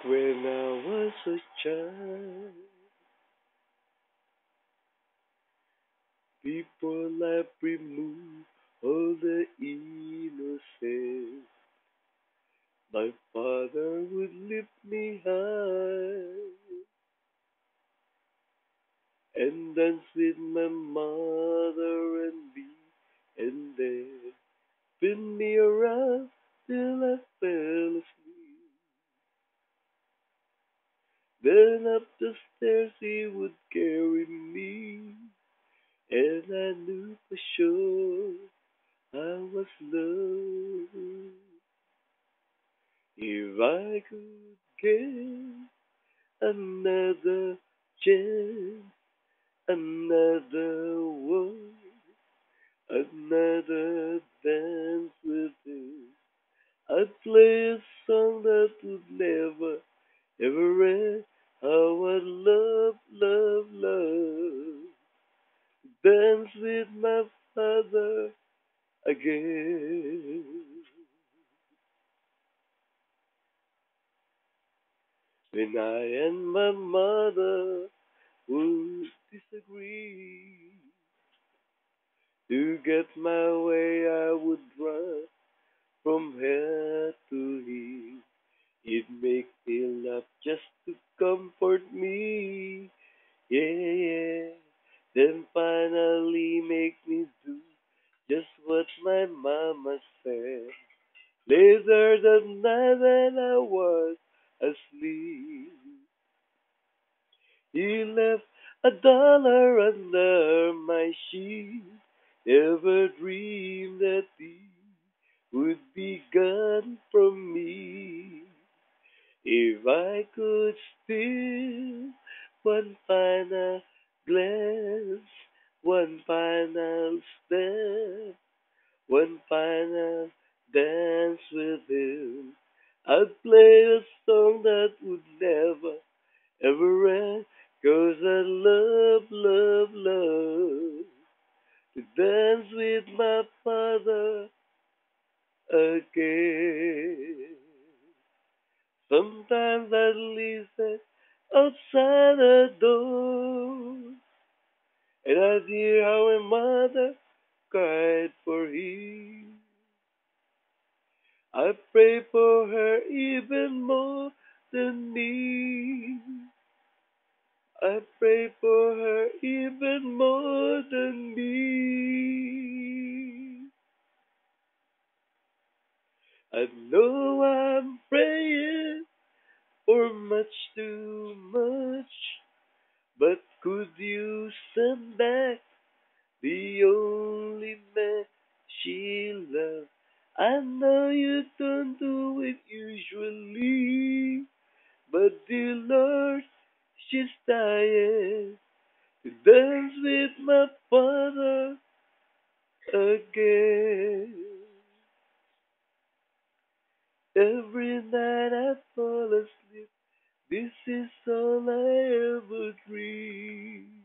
When I was a child, before life removed all the innocence, my father would lift me high and dance with my mother and me, and then spin me around till I fell asleep. Then up the stairs he would carry me, and I knew for sure I was loved. If I could get another chance, another one, another dance with you, I'd play a song that would never, ever end. How I love, love, love. Dance with my father again. When I and my mother would disagree, to get my way I would run from here to here. It make me laugh just to comfort me. Yeah, yeah. Then finally make me do just what my mama said. Later that night when I was asleep, he left $1 under my sheet. Never dreamed that he would be gone from me. If I could steal one final glance, one final step, one final dance with him, I'd play a song that would never, ever end. 'Cause I love, love, love to dance with my father again. Sometimes I listen outside the door, and I hear how my mother cried for him. I pray for her even more than me. I pray for her even more than me. I know I'm praying for much too much, but could you send back the only man she loved? I know you don't do it usually, but dear Lord, she's dying to dance with my father again. Every night I fall asleep, this is all I ever dream.